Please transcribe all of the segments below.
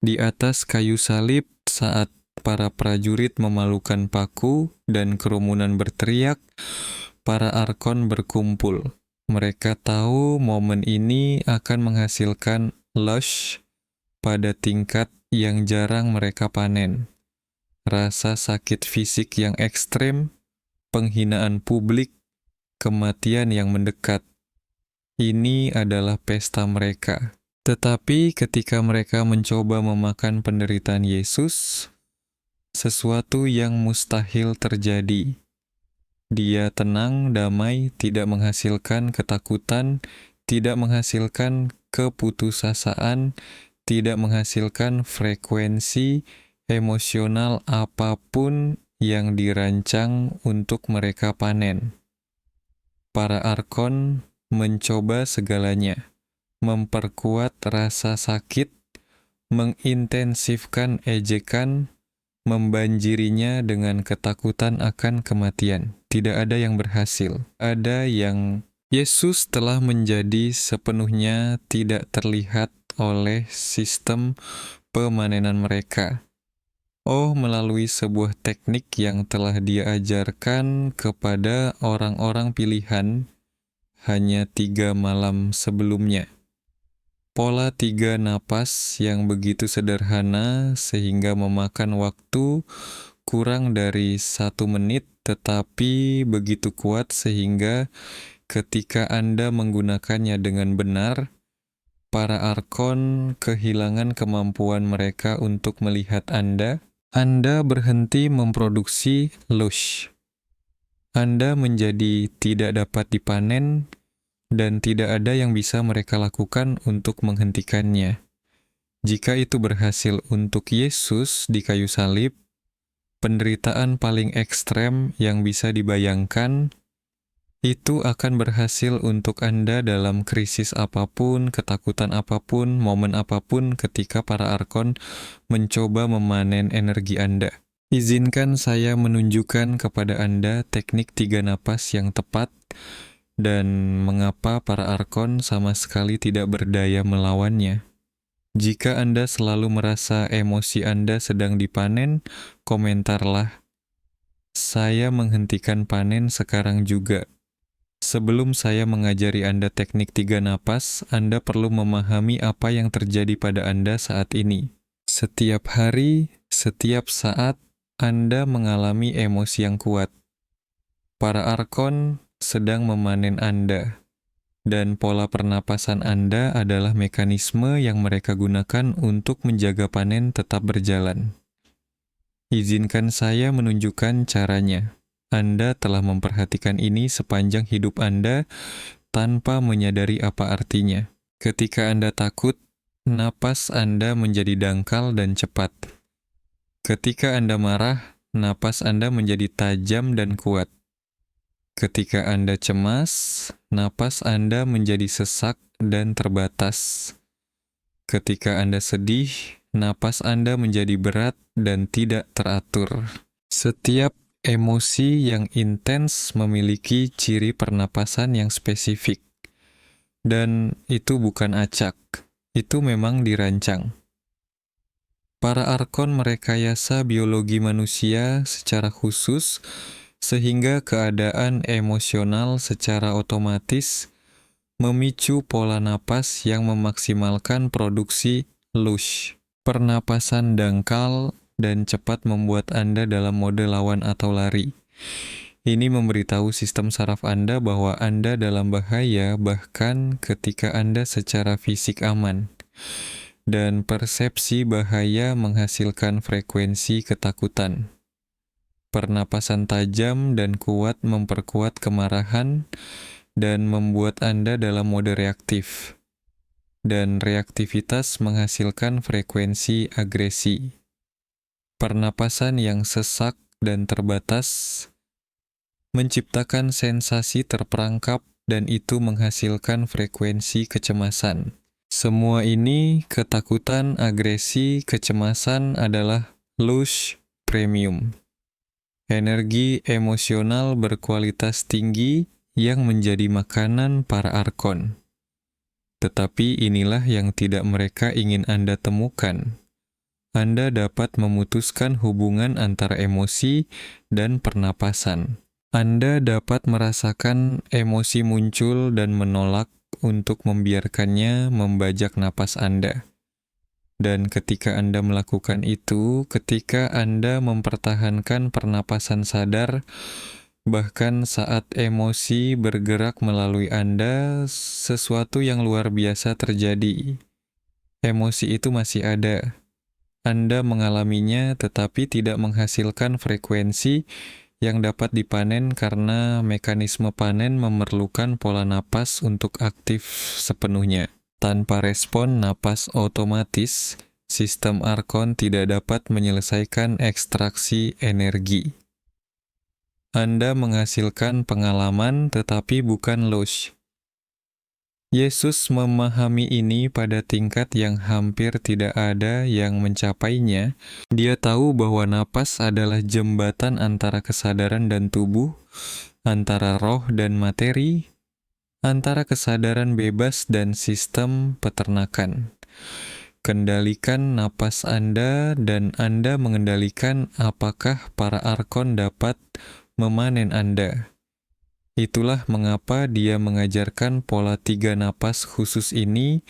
Di atas kayu salib, saat para prajurit memalukan paku dan kerumunan berteriak, para arkon berkumpul. Mereka tahu momen ini akan menghasilkan lush pada tingkat yang jarang mereka panen. Rasa sakit fisik yang ekstrem, penghinaan publik, kematian yang mendekat. Ini adalah pesta mereka. Tetapi ketika mereka mencoba memakan penderitaan Yesus, sesuatu yang mustahil terjadi. Dia tenang, damai, tidak menghasilkan ketakutan, tidak menghasilkan keputusasaan, tidak menghasilkan frekuensi emosional apapun yang dirancang untuk mereka panen. Para arkon mencoba segalanya, memperkuat rasa sakit, mengintensifkan ejekan, membanjirinya dengan ketakutan akan kematian. Tidak ada yang berhasil. Ada yang Yesus telah menjadi sepenuhnya tidak terlihat oleh sistem pemanenan mereka. Oh, melalui sebuah teknik yang telah Dia ajarkan kepada orang-orang pilihan hanya 3 malam sebelumnya. Pola 3 napas yang begitu sederhana sehingga memakan waktu kurang dari 1 menit, tetapi begitu kuat sehingga ketika Anda menggunakannya dengan benar, para arkon kehilangan kemampuan mereka untuk melihat Anda. Anda berhenti memproduksi lush. Anda menjadi tidak dapat dipanen, dan tidak ada yang bisa mereka lakukan untuk menghentikannya. Jika itu berhasil untuk Yesus di kayu salib, penderitaan paling ekstrem yang bisa dibayangkan, itu akan berhasil untuk Anda dalam krisis apapun, ketakutan apapun, momen apapun ketika para arkon mencoba memanen energi Anda. Izinkan saya menunjukkan kepada Anda teknik 3 napas yang tepat, dan mengapa para arkon sama sekali tidak berdaya melawannya. Jika Anda selalu merasa emosi Anda sedang dipanen, komentarlah, "Saya menghentikan panen sekarang juga." Sebelum saya mengajari Anda teknik 3 napas, Anda perlu memahami apa yang terjadi pada Anda saat ini. Setiap hari, setiap saat, Anda mengalami emosi yang kuat. Para arkon sedang memanen Anda, dan pola pernapasan Anda adalah mekanisme yang mereka gunakan untuk menjaga panen tetap berjalan. Izinkan saya menunjukkan caranya. Anda telah memperhatikan ini sepanjang hidup Anda tanpa menyadari apa artinya. Ketika Anda takut, napas Anda menjadi dangkal dan cepat. Ketika Anda marah, napas Anda menjadi tajam dan kuat. Ketika Anda cemas, napas Anda menjadi sesak dan terbatas. Ketika Anda sedih, napas Anda menjadi berat dan tidak teratur. Setiap emosi yang intens memiliki ciri pernapasan yang spesifik. Dan itu bukan acak, itu memang dirancang. Para arkon merekayasa biologi manusia secara khusus, sehingga keadaan emosional secara otomatis memicu pola napas yang memaksimalkan produksi lush. Pernapasan dangkal dan cepat membuat Anda dalam mode lawan atau lari. Ini memberitahu sistem saraf Anda bahwa Anda dalam bahaya bahkan ketika Anda secara fisik aman. Dan persepsi bahaya menghasilkan frekuensi ketakutan. Pernapasan tajam dan kuat memperkuat kemarahan dan membuat Anda dalam mode reaktif. Dan reaktivitas menghasilkan frekuensi agresi. Pernapasan yang sesak dan terbatas menciptakan sensasi terperangkap dan itu menghasilkan frekuensi kecemasan. Semua ini, ketakutan, agresi, kecemasan adalah lush premium. Energi emosional berkualitas tinggi yang menjadi makanan para arkon. Tetapi inilah yang tidak mereka ingin Anda temukan. Anda dapat memutuskan hubungan antara emosi dan pernapasan. Anda dapat merasakan emosi muncul dan menolak untuk membiarkannya membajak napas Anda. Dan ketika Anda melakukan itu, ketika Anda mempertahankan pernapasan sadar, bahkan saat emosi bergerak melalui Anda, sesuatu yang luar biasa terjadi. Emosi itu masih ada. Anda mengalaminya tetapi tidak menghasilkan frekuensi yang dapat dipanen karena mekanisme panen memerlukan pola napas untuk aktif sepenuhnya. Tanpa respon napas otomatis, sistem Arkon tidak dapat menyelesaikan ekstraksi energi. Anda menghasilkan pengalaman tetapi bukan loss. Yesus memahami ini pada tingkat yang hampir tidak ada yang mencapainya. Dia tahu bahwa napas adalah jembatan antara kesadaran dan tubuh, antara roh dan materi, antara kesadaran bebas dan sistem peternakan. Kendalikan napas Anda dan Anda mengendalikan apakah para arkon dapat memanen Anda. Itulah mengapa dia mengajarkan pola 3 napas khusus ini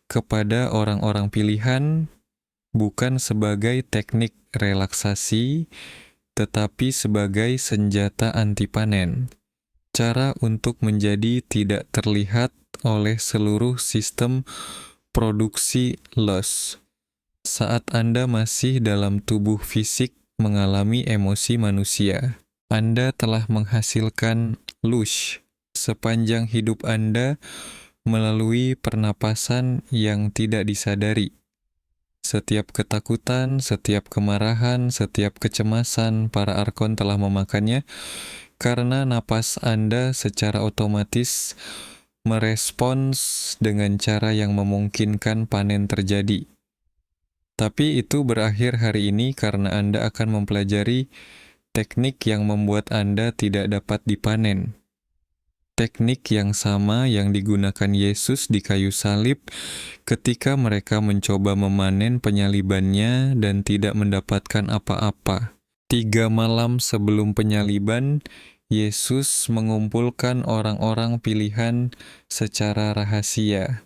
kepada orang-orang pilihan, bukan sebagai teknik relaksasi, tetapi sebagai senjata anti panen. Cara untuk menjadi tidak terlihat oleh seluruh sistem produksi loss. Saat Anda masih dalam tubuh fisik mengalami emosi manusia, Anda telah menghasilkan lush sepanjang hidup Anda melalui pernapasan yang tidak disadari. Setiap ketakutan, setiap kemarahan, setiap kecemasan, para arkon telah memakannya karena napas Anda secara otomatis merespons dengan cara yang memungkinkan panen terjadi. Tapi itu berakhir hari ini karena Anda akan mempelajari teknik yang membuat Anda tidak dapat dipanen. Teknik yang sama yang digunakan Yesus di kayu salib ketika mereka mencoba memanen penyalibannya dan tidak mendapatkan apa-apa. 3 malam sebelum penyaliban, Yesus mengumpulkan orang-orang pilihan secara rahasia.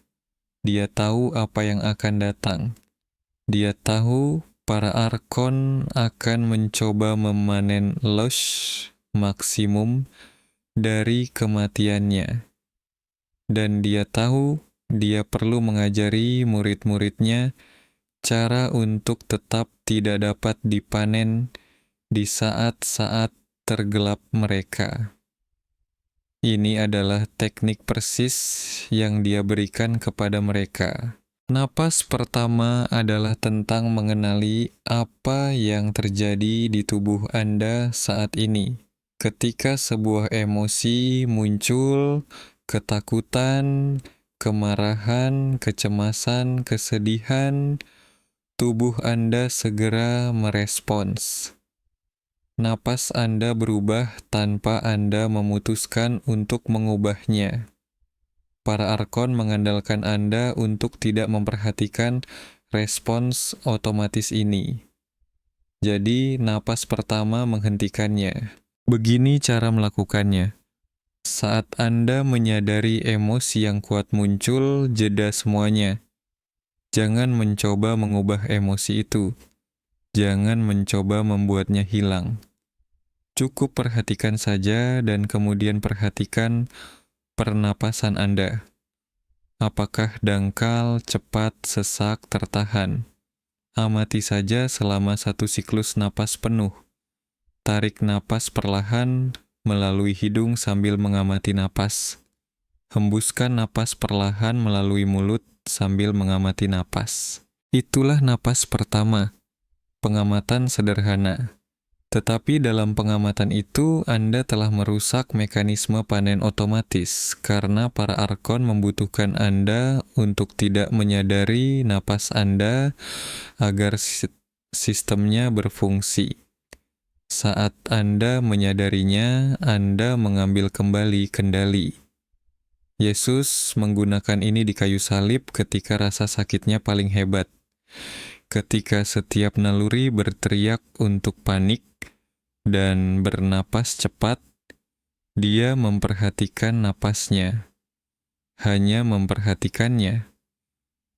Dia tahu apa yang akan datang. Dia tahu para arkon akan mencoba memanen loss maksimum dari kematiannya. Dan dia tahu dia perlu mengajari murid-muridnya cara untuk tetap tidak dapat dipanen di saat-saat tergelap mereka. Ini adalah teknik persis yang dia berikan kepada mereka. Napas pertama adalah tentang mengenali apa yang terjadi di tubuh Anda saat ini. Ketika sebuah emosi muncul, ketakutan, kemarahan, kecemasan, kesedihan, tubuh Anda segera merespons. Napas Anda berubah tanpa Anda memutuskan untuk mengubahnya. Para arkon mengandalkan Anda untuk tidak memperhatikan respons otomatis ini. Jadi, napas pertama menghentikannya. Begini cara melakukannya. Saat Anda menyadari emosi yang kuat muncul, jeda semuanya. Jangan mencoba mengubah emosi itu. Jangan mencoba membuatnya hilang. Cukup perhatikan saja dan kemudian perhatikan pernapasan Anda. Apakah dangkal, cepat, sesak, tertahan? Amati saja selama 1 siklus napas penuh. Tarik napas perlahan melalui hidung sambil mengamati napas. Hembuskan napas perlahan melalui mulut sambil mengamati napas. Itulah napas pertama. Pengamatan sederhana. Tetapi dalam pengamatan itu, Anda telah merusak mekanisme panen otomatis karena para arkon membutuhkan Anda untuk tidak menyadari napas Anda agar sistemnya berfungsi. Saat Anda menyadarinya, Anda mengambil kembali kendali. Yesus menggunakan ini di kayu salib ketika rasa sakitnya paling hebat. Ketika setiap naluri berteriak untuk panik dan bernapas cepat, dia memperhatikan napasnya, hanya memperhatikannya.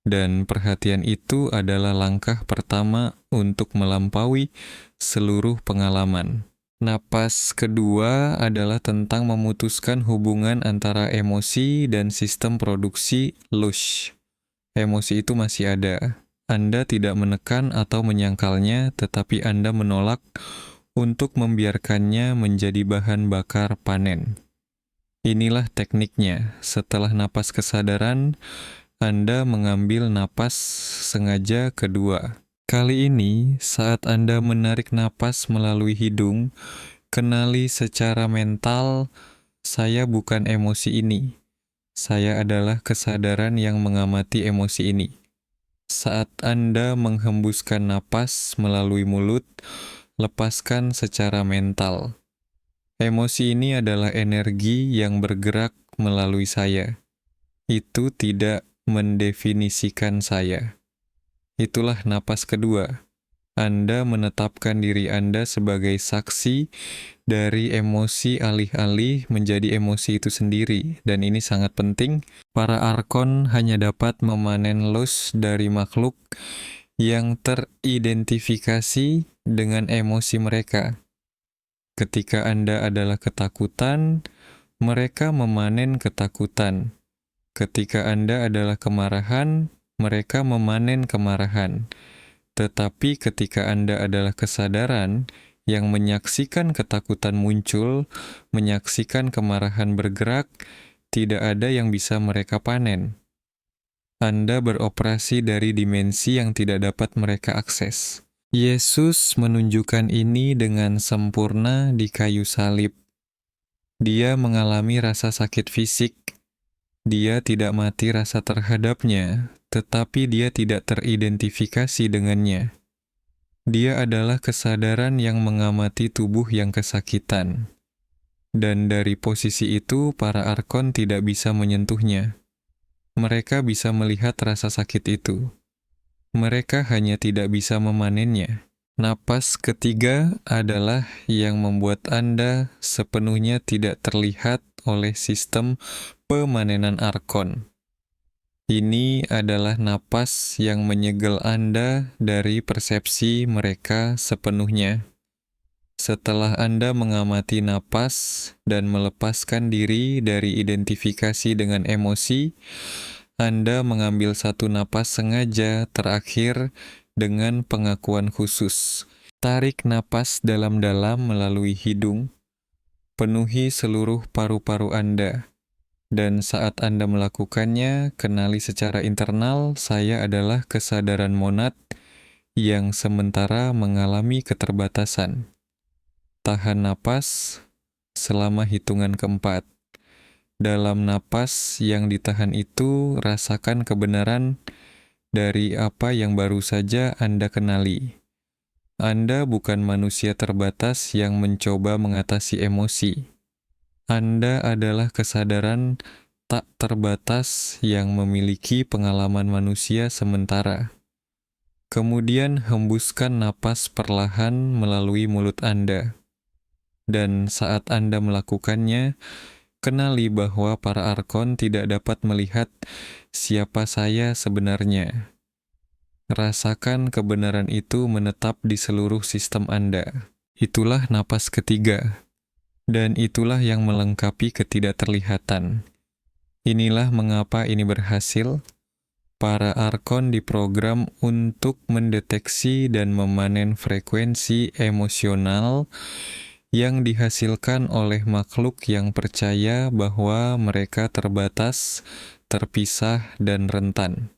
Dan perhatian itu adalah langkah pertama untuk melampaui seluruh pengalaman. Napas kedua adalah tentang memutuskan hubungan antara emosi dan sistem produksi lush. Emosi itu masih ada. Anda tidak menekan atau menyangkalnya, tetapi Anda menolak untuk membiarkannya menjadi bahan bakar panen. Inilah tekniknya. Setelah napas kesadaran, Anda mengambil napas sengaja kedua. Kali ini, saat Anda menarik napas melalui hidung, kenali secara mental, saya bukan emosi ini. Saya adalah kesadaran yang mengamati emosi ini. Saat Anda menghembuskan napas melalui mulut, lepaskan secara mental. Emosi ini adalah energi yang bergerak melalui saya. Itu tidak mendefinisikan saya. Itulah napas kedua. Anda menetapkan diri Anda sebagai saksi dari emosi alih-alih menjadi emosi itu sendiri. Dan ini sangat penting. Para arkon hanya dapat memanen los dari makhluk yang teridentifikasi dengan emosi mereka. Ketika Anda adalah ketakutan, mereka memanen ketakutan. Ketika Anda adalah kemarahan, mereka memanen kemarahan. Tetapi ketika Anda adalah kesadaran yang menyaksikan ketakutan muncul, menyaksikan kemarahan bergerak, tidak ada yang bisa mereka panen. Anda beroperasi dari dimensi yang tidak dapat mereka akses. Yesus menunjukkan ini dengan sempurna di kayu salib. Dia mengalami rasa sakit fisik. Dia tidak mati rasa terhadapnya, tetapi dia tidak teridentifikasi dengannya. Dia adalah kesadaran yang mengamati tubuh yang kesakitan. Dan dari posisi itu, para arkon tidak bisa menyentuhnya. Mereka bisa melihat rasa sakit itu. Mereka hanya tidak bisa memanennya. Napas ketiga adalah yang membuat Anda sepenuhnya tidak terlihat oleh sistem pemanenan arkon. Ini adalah napas yang menyegel Anda dari persepsi mereka sepenuhnya. Setelah Anda mengamati napas dan melepaskan diri dari identifikasi dengan emosi, Anda mengambil satu napas sengaja terakhir dengan pengakuan khusus. Tarik napas dalam-dalam melalui hidung, penuhi seluruh paru-paru Anda. Dan saat Anda melakukannya, kenali secara internal, saya adalah kesadaran monad yang sementara mengalami keterbatasan. Tahan napas selama hitungan keempat. Dalam napas yang ditahan itu, rasakan kebenaran dari apa yang baru saja Anda kenali. Anda bukan manusia terbatas yang mencoba mengatasi emosi. Anda adalah kesadaran tak terbatas yang memiliki pengalaman manusia sementara. Kemudian hembuskan napas perlahan melalui mulut Anda. Dan saat Anda melakukannya, kenali bahwa para arkon tidak dapat melihat siapa saya sebenarnya. Rasakan kebenaran itu menetap di seluruh sistem Anda. Itulah napas ketiga. Dan itulah yang melengkapi ketidakterlihatan. Inilah mengapa ini berhasil. Para arkon diprogram untuk mendeteksi dan memanen frekuensi emosional yang dihasilkan oleh makhluk yang percaya bahwa mereka terbatas, terpisah, dan rentan.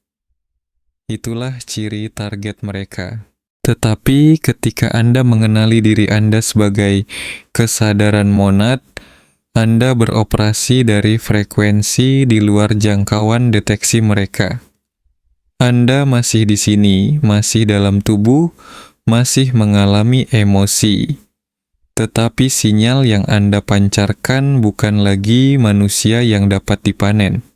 Itulah ciri target mereka. Tetapi ketika Anda mengenali diri Anda sebagai kesadaran monad, Anda beroperasi dari frekuensi di luar jangkauan deteksi mereka. Anda masih di sini, masih dalam tubuh, masih mengalami emosi. Tetapi sinyal yang Anda pancarkan bukan lagi manusia yang dapat dipanen.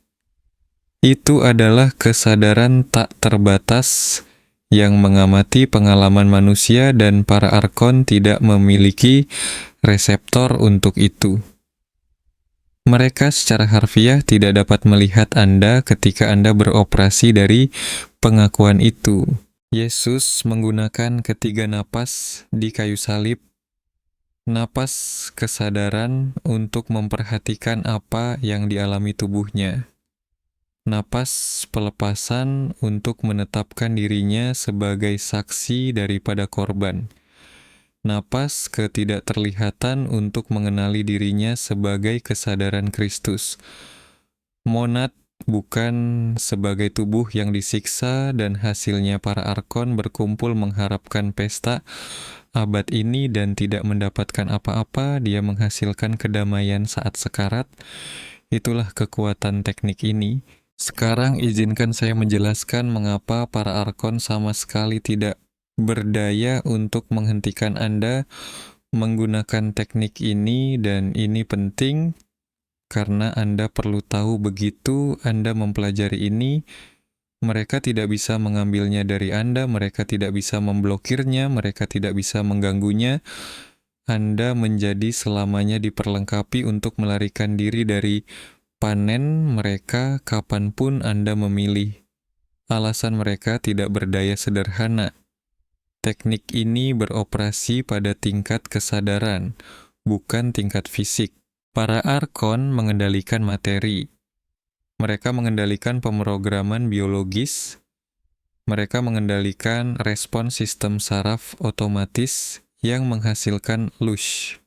Itu adalah kesadaran tak terbatas yang mengamati pengalaman manusia dan para arkon tidak memiliki reseptor untuk itu. Mereka secara harfiah tidak dapat melihat Anda ketika Anda beroperasi dari pengakuan itu. Yesus menggunakan ketiga napas di kayu salib, napas kesadaran untuk memperhatikan apa yang dialami tubuhnya, napas pelepasan untuk menetapkan dirinya sebagai saksi daripada korban, napas ketidakterlihatan untuk mengenali dirinya sebagai kesadaran Kristus, monad bukan sebagai tubuh yang disiksa, dan hasilnya para arkon berkumpul mengharapkan pesta abad ini dan tidak mendapatkan apa-apa. Dia menghasilkan kedamaian saat sekarat. Itulah kekuatan teknik ini. Sekarang izinkan saya menjelaskan mengapa para arkon sama sekali tidak berdaya untuk menghentikan Anda menggunakan teknik ini, dan ini penting karena Anda perlu tahu begitu Anda mempelajari ini, mereka tidak bisa mengambilnya dari Anda, mereka tidak bisa memblokirnya, mereka tidak bisa mengganggunya. Anda menjadi selamanya diperlengkapi untuk melarikan diri dari panen mereka kapanpun Anda memilih. Alasan mereka tidak berdaya sederhana. Teknik ini beroperasi pada tingkat kesadaran, bukan tingkat fisik. Para arkon mengendalikan materi. Mereka mengendalikan pemrograman biologis. Mereka mengendalikan respons sistem saraf otomatis yang menghasilkan lush.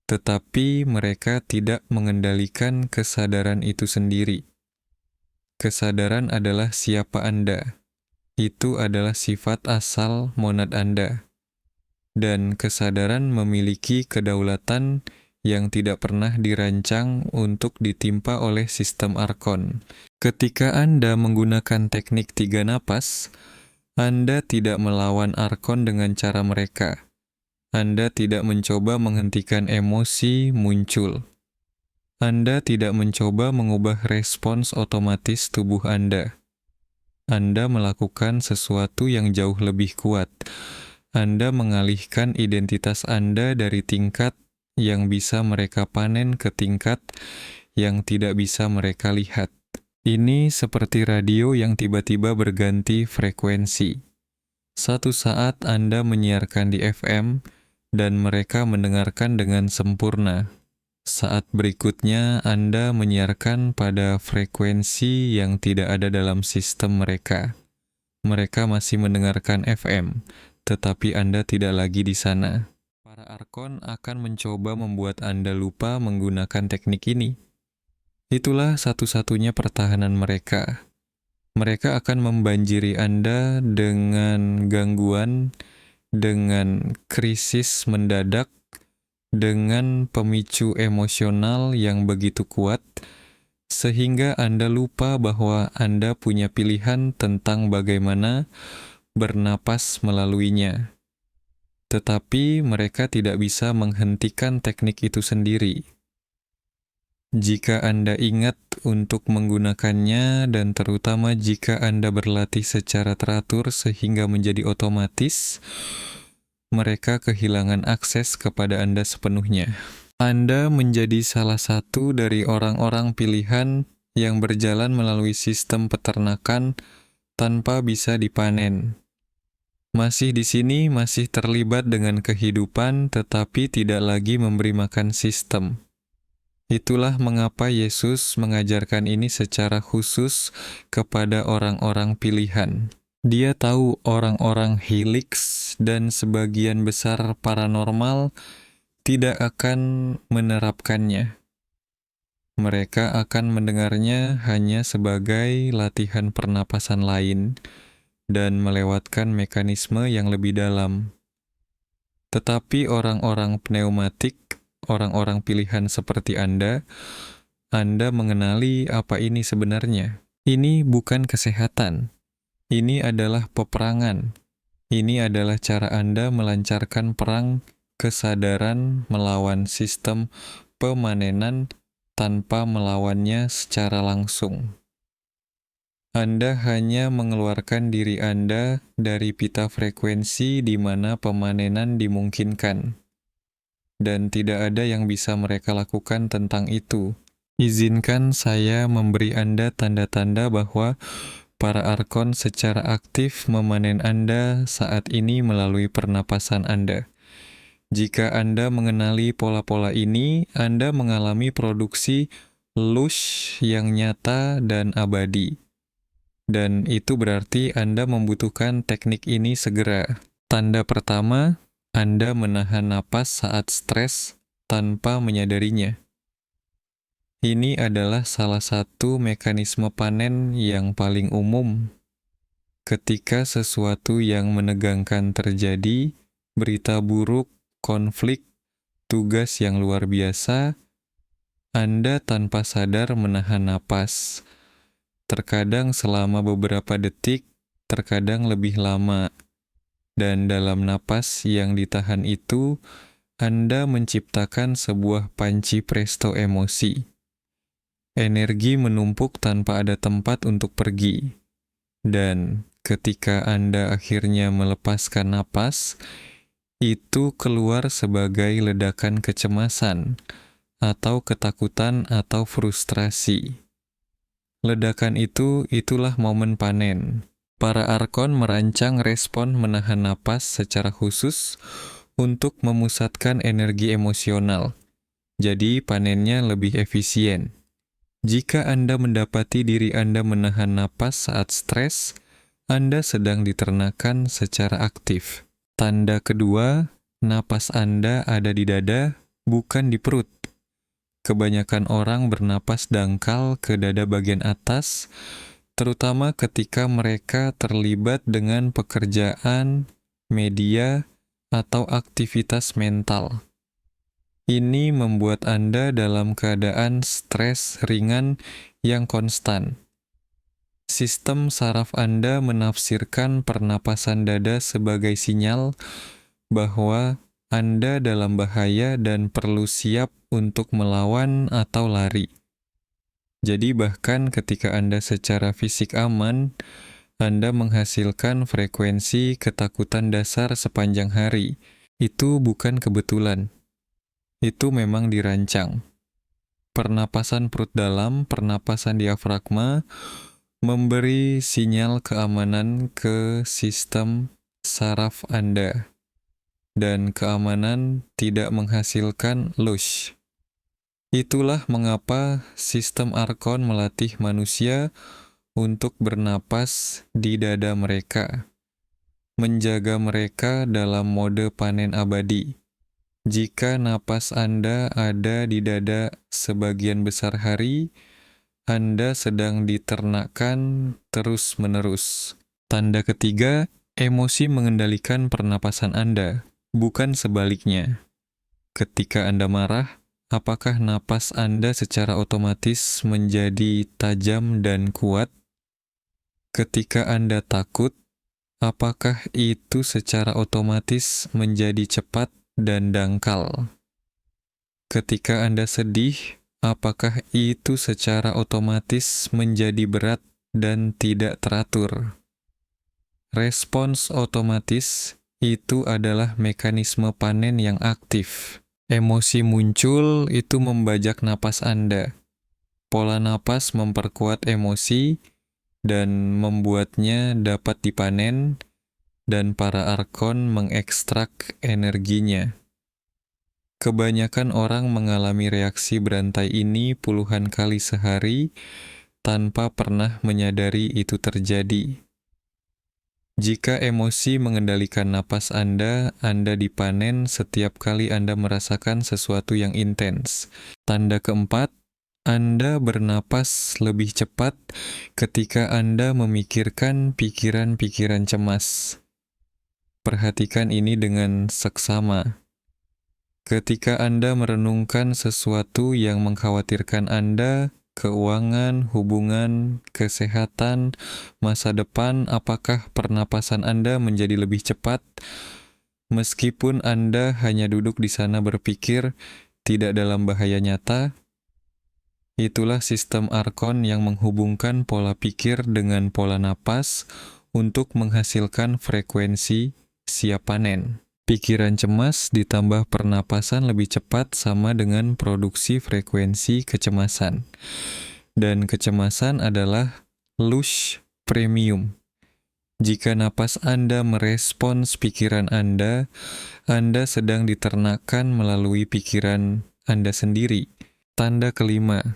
Tetapi mereka tidak mengendalikan kesadaran itu sendiri. Kesadaran adalah siapa Anda. Itu adalah sifat asal monad Anda. Dan kesadaran memiliki kedaulatan yang tidak pernah dirancang untuk ditimpa oleh sistem arkon. Ketika Anda menggunakan teknik 3 napas, Anda tidak melawan arkon dengan cara mereka. Anda tidak mencoba menghentikan emosi muncul. Anda tidak mencoba mengubah respons otomatis tubuh Anda. Anda melakukan sesuatu yang jauh lebih kuat. Anda mengalihkan identitas Anda dari tingkat yang bisa mereka panen ke tingkat yang tidak bisa mereka lihat. Ini seperti radio yang tiba-tiba berganti frekuensi. Satu saat Anda menyiarkan di FM, dan mereka mendengarkan dengan sempurna. Saat berikutnya Anda menyiarkan pada frekuensi yang tidak ada dalam sistem mereka. Mereka masih mendengarkan FM, tetapi Anda tidak lagi di sana. Para arkon akan mencoba membuat Anda lupa menggunakan teknik ini. Itulah satu-satunya pertahanan mereka. Mereka akan membanjiri Anda dengan gangguan, dengan krisis mendadak, dengan pemicu emosional yang begitu kuat, sehingga Anda lupa bahwa Anda punya pilihan tentang bagaimana bernapas melaluinya. Tetapi mereka tidak bisa menghentikan teknik itu sendiri. Jika Anda ingat untuk menggunakannya, dan terutama jika Anda berlatih secara teratur sehingga menjadi otomatis, mereka kehilangan akses kepada Anda sepenuhnya. Anda menjadi salah satu dari orang-orang pilihan yang berjalan melalui sistem peternakan tanpa bisa dipanen. Masih di sini, masih terlibat dengan kehidupan, tetapi tidak lagi memberi makan sistem. Itulah mengapa Yesus mengajarkan ini secara khusus kepada orang-orang pilihan. Dia tahu orang-orang helix dan sebagian besar paranormal tidak akan menerapkannya. Mereka akan mendengarnya hanya sebagai latihan pernapasan lain dan melewatkan mekanisme yang lebih dalam. Tetapi orang-orang pneumatik, orang-orang pilihan seperti Anda mengenali apa ini sebenarnya. Ini bukan kesehatan. Ini adalah peperangan. Ini adalah cara Anda melancarkan perang kesadaran melawan sistem pemanenan tanpa melawannya secara langsung. Anda hanya mengeluarkan diri Anda dari pita frekuensi di mana pemanenan dimungkinkan, dan tidak ada yang bisa mereka lakukan tentang itu. Izinkan saya memberi Anda tanda-tanda bahwa para arkon secara aktif memanen Anda saat ini melalui pernapasan Anda. Jika Anda mengenali pola-pola ini, Anda mengalami produksi lush yang nyata dan abadi. Dan itu berarti Anda membutuhkan teknik ini segera. Tanda pertama, Anda menahan napas saat stres tanpa menyadarinya. Ini adalah salah satu mekanisme panen yang paling umum. Ketika sesuatu yang menegangkan terjadi, berita buruk, konflik, tugas yang luar biasa, Anda tanpa sadar menahan napas. Terkadang selama beberapa detik, terkadang lebih lama. Dan dalam napas yang ditahan itu, Anda menciptakan sebuah panci presto emosi. Energi menumpuk tanpa ada tempat untuk pergi. Dan ketika Anda akhirnya melepaskan napas, itu keluar sebagai ledakan kecemasan, atau ketakutan atau frustrasi. Ledakan itulah momen panen. Para arkon merancang respon menahan napas secara khusus untuk memusatkan energi emosional. Jadi panennya lebih efisien. Jika Anda mendapati diri Anda menahan napas saat stres, Anda sedang diternakan secara aktif. Tanda kedua, napas Anda ada di dada, bukan di perut. Kebanyakan orang bernapas dangkal ke dada bagian atas, terutama ketika mereka terlibat dengan pekerjaan, media, atau aktivitas mental. Ini membuat Anda dalam keadaan stres ringan yang konstan. Sistem saraf Anda menafsirkan pernapasan dada sebagai sinyal bahwa Anda dalam bahaya dan perlu siap untuk melawan atau lari. Jadi bahkan ketika Anda secara fisik aman, Anda menghasilkan frekuensi ketakutan dasar sepanjang hari. Itu bukan kebetulan. Itu memang dirancang. Pernapasan perut dalam, pernapasan diafragma, memberi sinyal keamanan ke sistem saraf Anda. Dan keamanan tidak menghasilkan lush. Itulah mengapa sistem arkon melatih manusia untuk bernapas di dada mereka, menjaga mereka dalam mode panen abadi. Jika napas Anda ada di dada sebagian besar hari, Anda sedang diternakkan terus-menerus. Tanda ketiga, emosi mengendalikan pernapasan Anda. Bukan sebaliknya. Ketika Anda marah, apakah napas Anda secara otomatis menjadi tajam dan kuat? Ketika Anda takut, apakah itu secara otomatis menjadi cepat dan dangkal? Ketika Anda sedih, apakah itu secara otomatis menjadi berat dan tidak teratur? Respons otomatis itu adalah mekanisme panen yang aktif. Emosi muncul itu membajak napas Anda. Pola napas memperkuat emosi dan membuatnya dapat dipanen, dan para arkon mengekstrak energinya. Kebanyakan orang mengalami reaksi berantai ini puluhan kali sehari tanpa pernah menyadari itu terjadi. Jika emosi mengendalikan napas Anda dipanen setiap kali Anda merasakan sesuatu yang intens. Tanda keempat, Anda bernapas lebih cepat ketika Anda memikirkan pikiran-pikiran cemas. Perhatikan ini dengan seksama. Ketika Anda merenungkan sesuatu yang mengkhawatirkan Anda, keuangan, hubungan, kesehatan, masa depan, apakah pernapasan Anda menjadi lebih cepat? Meskipun Anda hanya duduk di sana berpikir, tidak dalam bahaya nyata, Itulah sistem Arkon yang menghubungkan pola pikir dengan pola napas untuk menghasilkan frekuensi siap panen. Pikiran cemas ditambah pernapasan lebih cepat sama dengan produksi frekuensi kecemasan. Dan kecemasan adalah lush premium. Jika napas Anda merespons pikiran Anda sedang diternakkan melalui pikiran Anda sendiri. Tanda kelima,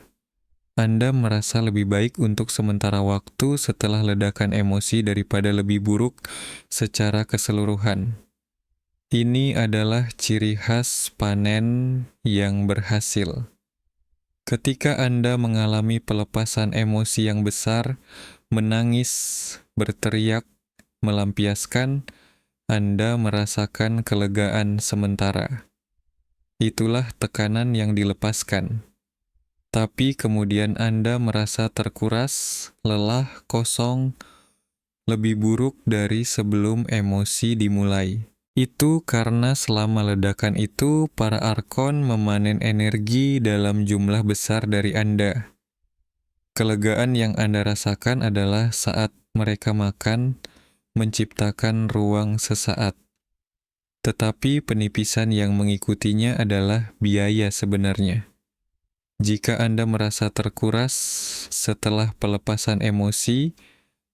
Anda merasa lebih baik untuk sementara waktu setelah ledakan emosi daripada lebih buruk secara keseluruhan. Ini adalah ciri khas panen yang berhasil. Ketika Anda mengalami pelepasan emosi yang besar, menangis, berteriak, melampiaskan, Anda merasakan kelegaan sementara. Itulah tekanan yang dilepaskan. Tapi kemudian Anda merasa terkuras, lelah, kosong, lebih buruk dari sebelum emosi dimulai. Itu karena selama ledakan itu, para Arkon memanen energi dalam jumlah besar dari Anda. Kelegaan yang Anda rasakan adalah saat mereka makan, menciptakan ruang sesaat. Tetapi penipisan yang mengikutinya adalah biaya sebenarnya. Jika Anda merasa terkuras setelah pelepasan emosi,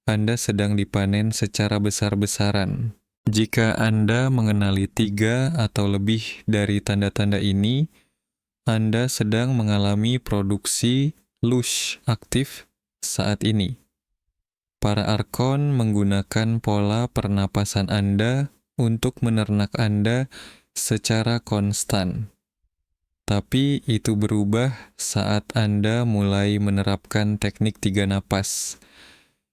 Anda sedang dipanen secara besar-besaran. Jika Anda mengenali 3 atau lebih dari tanda-tanda ini, Anda sedang mengalami produksi lush aktif saat ini. Para Arkon menggunakan pola pernapasan Anda untuk menernak Anda secara konstan. Tapi itu berubah saat Anda mulai menerapkan teknik 3 napas.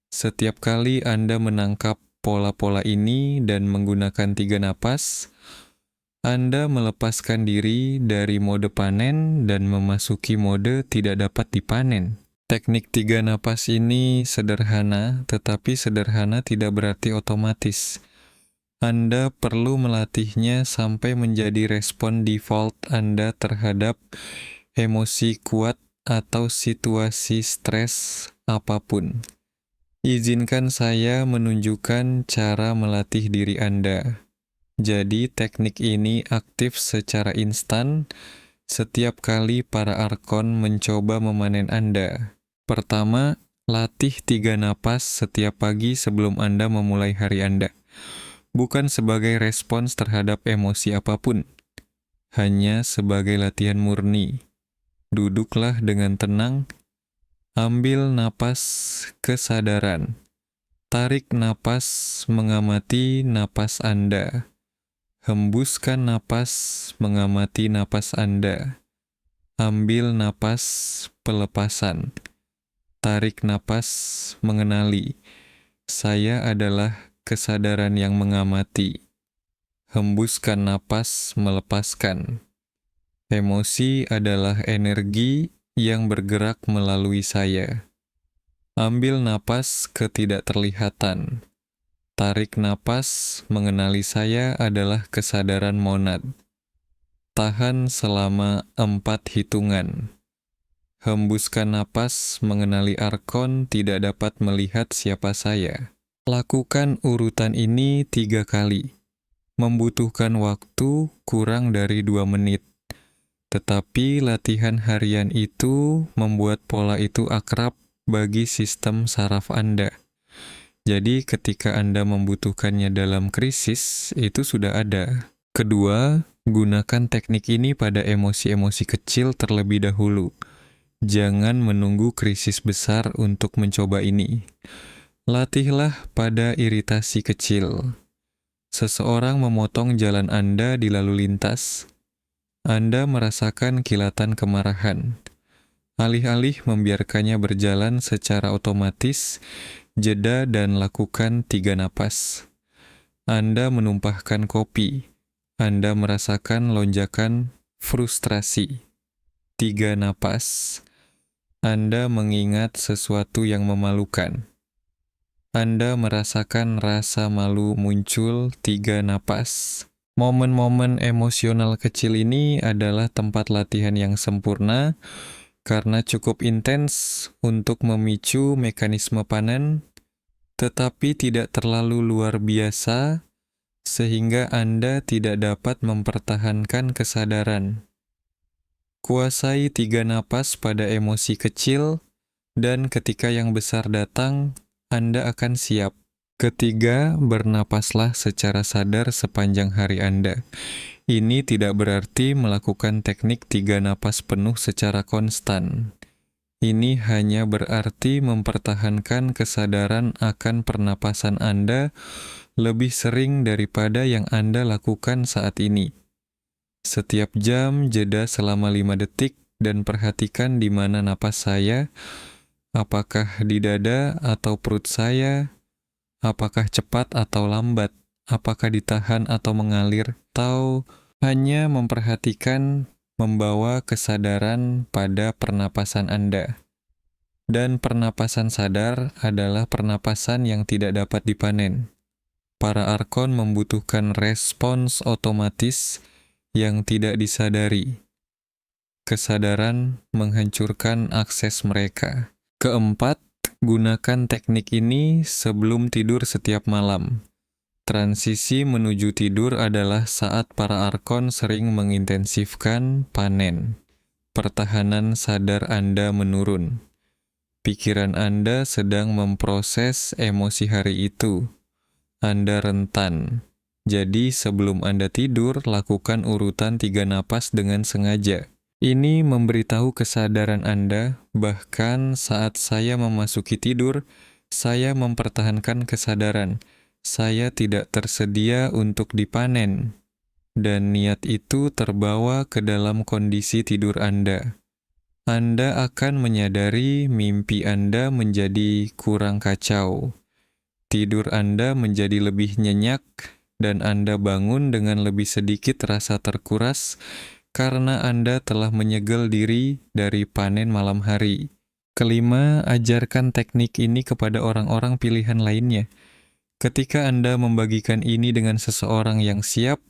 Setiap kali Anda menangkap pola-pola ini dan menggunakan 3 napas, Anda melepaskan diri dari mode panen dan memasuki mode tidak dapat dipanen. Teknik 3 napas ini sederhana, tetapi sederhana tidak berarti otomatis. Anda perlu melatihnya sampai menjadi respon default Anda terhadap emosi kuat atau situasi stres apapun. Izinkan saya menunjukkan cara melatih diri Anda. Jadi, teknik ini aktif secara instan setiap kali para Arkon mencoba memanen Anda. Pertama, latih 3 napas setiap pagi sebelum Anda memulai hari Anda. Bukan sebagai respons terhadap emosi apapun, hanya sebagai latihan murni. Duduklah dengan tenang, ambil napas kesadaran, tarik napas mengamati napas Anda, hembuskan napas mengamati napas Anda, ambil napas pelepasan, tarik napas mengenali, saya adalah kesadaran yang mengamati. Hembuskan napas melepaskan. Emosi adalah energi yang bergerak melalui saya. Ambil napas ketidakterlihatan. Tarik napas mengenali saya adalah kesadaran monad. Tahan selama 4 hitungan. Hembuskan napas mengenali Arkon tidak dapat melihat siapa saya. Lakukan urutan ini 3 kali. Membutuhkan waktu kurang dari 2 menit. Tetapi latihan harian itu membuat pola itu akrab bagi sistem saraf Anda. Jadi ketika Anda membutuhkannya dalam krisis, itu sudah ada. Kedua, gunakan teknik ini pada emosi-emosi kecil terlebih dahulu. Jangan menunggu krisis besar untuk mencoba ini. Latihlah pada iritasi kecil. Seseorang memotong jalan Anda di lalu lintas. Anda merasakan kilatan kemarahan. Alih-alih membiarkannya berjalan secara otomatis, jeda dan lakukan 3 napas. Anda menumpahkan kopi. Anda merasakan lonjakan frustrasi. 3 napas. Anda mengingat sesuatu yang memalukan. Anda merasakan rasa malu muncul 3 napas. Momen-momen emosional kecil ini adalah tempat latihan yang sempurna karena cukup intens untuk memicu mekanisme panen, tetapi tidak terlalu luar biasa sehingga Anda tidak dapat mempertahankan kesadaran. Kuasai 3 napas pada emosi kecil, dan ketika yang besar datang, Anda akan siap. Ketiga, bernapaslah secara sadar sepanjang hari Anda. Ini tidak berarti melakukan teknik 3 napas penuh secara konstan. Ini hanya berarti mempertahankan kesadaran akan pernapasan Anda lebih sering daripada yang Anda lakukan saat ini. Setiap jam jeda selama 5 detik dan perhatikan di mana napas saya, apakah di dada atau perut saya, apakah cepat atau lambat, apakah ditahan atau mengalir, atau hanya memperhatikan membawa kesadaran pada pernapasan Anda. Dan pernapasan sadar adalah pernapasan yang tidak dapat dipanen. Para arkon membutuhkan respons otomatis yang tidak disadari. Kesadaran menghancurkan akses mereka. Keempat, gunakan teknik ini sebelum tidur setiap malam. Transisi menuju tidur adalah saat para arkon sering mengintensifkan panen. Pertahanan sadar Anda menurun. Pikiran Anda sedang memproses emosi hari itu. Anda rentan. Jadi sebelum Anda tidur, lakukan urutan 3 napas dengan sengaja. Ini memberitahu kesadaran Anda, bahkan saat saya memasuki tidur, saya mempertahankan kesadaran. Saya tidak tersedia untuk dipanen. Dan niat itu terbawa ke dalam kondisi tidur Anda. Anda akan menyadari mimpi Anda menjadi kurang kacau. Tidur Anda menjadi lebih nyenyak, dan Anda bangun dengan lebih sedikit rasa terkuras karena Anda telah menyegel diri dari panen malam hari. Kelima, ajarkan teknik ini kepada orang-orang pilihan lainnya. Ketika Anda membagikan ini dengan seseorang yang siap,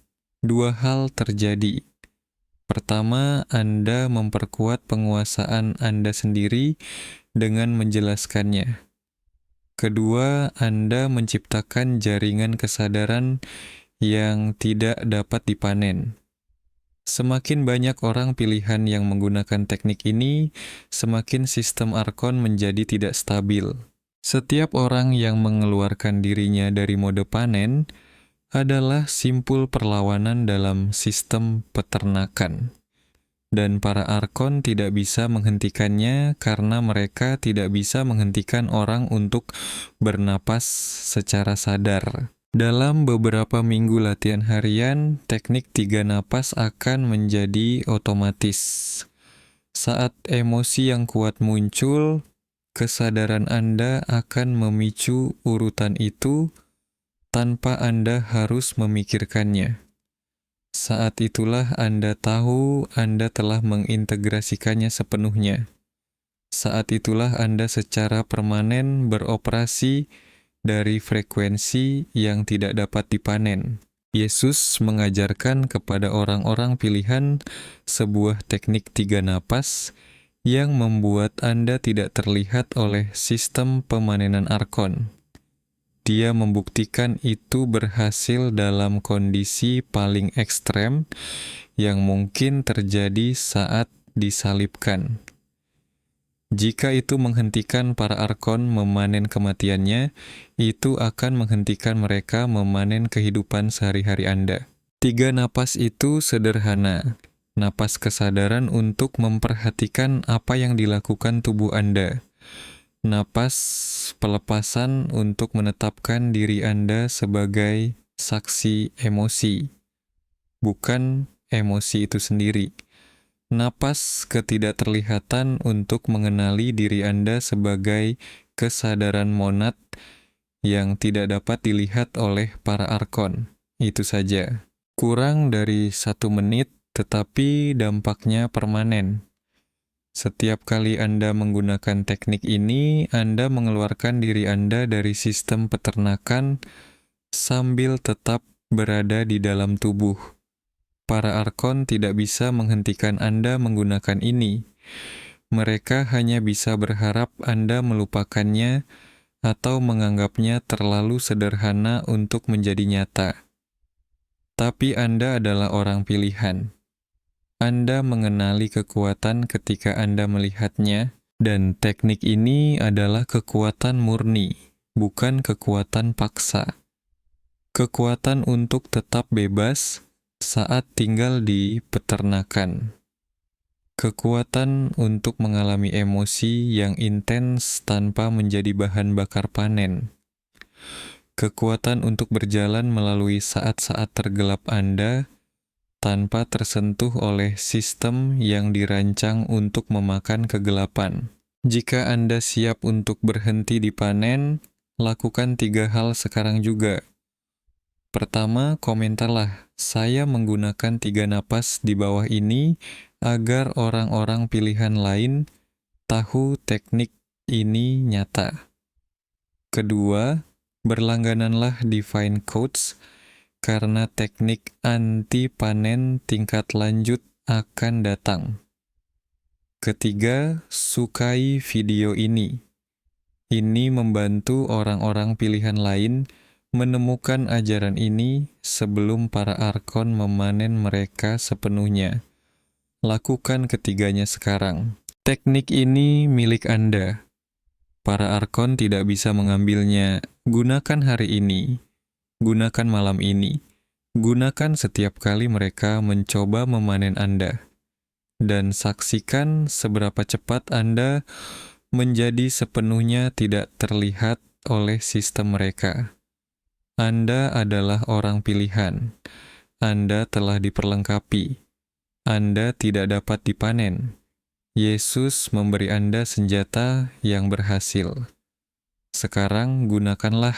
2 hal terjadi. Pertama, Anda memperkuat penguasaan Anda sendiri dengan menjelaskannya. Kedua, Anda menciptakan jaringan kesadaran yang tidak dapat dipanen. Semakin banyak orang pilihan yang menggunakan teknik ini, semakin sistem arkon menjadi tidak stabil. Setiap orang yang mengeluarkan dirinya dari mode panen adalah simpul perlawanan dalam sistem peternakan. Dan para arkon tidak bisa menghentikannya karena mereka tidak bisa menghentikan orang untuk bernapas secara sadar. Dalam beberapa minggu latihan harian, teknik 3 napas akan menjadi otomatis. Saat emosi yang kuat muncul, kesadaran Anda akan memicu urutan itu tanpa Anda harus memikirkannya. Saat itulah Anda tahu Anda telah mengintegrasikannya sepenuhnya. Saat itulah Anda secara permanen beroperasi dari frekuensi yang tidak dapat dipanen. Yesus mengajarkan kepada orang-orang pilihan sebuah teknik 3 napas yang membuat Anda tidak terlihat oleh sistem pemanenan arkon. Dia membuktikan itu berhasil dalam kondisi paling ekstrem yang mungkin terjadi saat disalibkan. Jika itu menghentikan para arkon memanen kematiannya, itu akan menghentikan mereka memanen kehidupan sehari-hari Anda. 3 napas itu sederhana. Napas kesadaran untuk memperhatikan apa yang dilakukan tubuh Anda. Napas pelepasan untuk menetapkan diri Anda sebagai saksi emosi, bukan emosi itu sendiri. Napas ketidakterlihatan untuk mengenali diri Anda sebagai kesadaran monad yang tidak dapat dilihat oleh para arkon. Itu saja. Kurang dari 1 menit, tetapi dampaknya permanen. Setiap kali Anda menggunakan teknik ini, Anda mengeluarkan diri Anda dari sistem peternakan sambil tetap berada di dalam tubuh. Para arkon tidak bisa menghentikan Anda menggunakan ini. Mereka hanya bisa berharap Anda melupakannya atau menganggapnya terlalu sederhana untuk menjadi nyata. Tapi Anda adalah orang pilihan. Anda mengenali kekuatan ketika Anda melihatnya, dan teknik ini adalah kekuatan murni, bukan kekuatan paksa. Kekuatan untuk tetap bebas saat tinggal di peternakan. Kekuatan untuk mengalami emosi yang intens tanpa menjadi bahan bakar panen. Kekuatan untuk berjalan melalui saat-saat tergelap Anda tanpa tersentuh oleh sistem yang dirancang untuk memakan kegelapan. Jika Anda siap untuk berhenti di panen, lakukan 3 hal sekarang juga. Pertama, komentarlah, saya menggunakan 3 napas di bawah ini agar orang-orang pilihan lain tahu teknik ini nyata. Kedua, berlanggananlah Divine Coach, karena teknik anti panen tingkat lanjut akan datang. Ketiga, sukai video ini. Ini membantu orang-orang pilihan lain menemukan ajaran ini sebelum para arkon memanen mereka sepenuhnya. Lakukan ketiganya sekarang. Teknik ini milik Anda. Para arkon tidak bisa mengambilnya. Gunakan hari ini. Gunakan malam ini. Gunakan setiap kali mereka mencoba memanen Anda. Dan saksikan seberapa cepat Anda menjadi sepenuhnya tidak terlihat oleh sistem mereka. Anda adalah orang pilihan. Anda telah diperlengkapi. Anda tidak dapat dipanen. Yesus memberi Anda senjata yang berhasil. Sekarang gunakanlah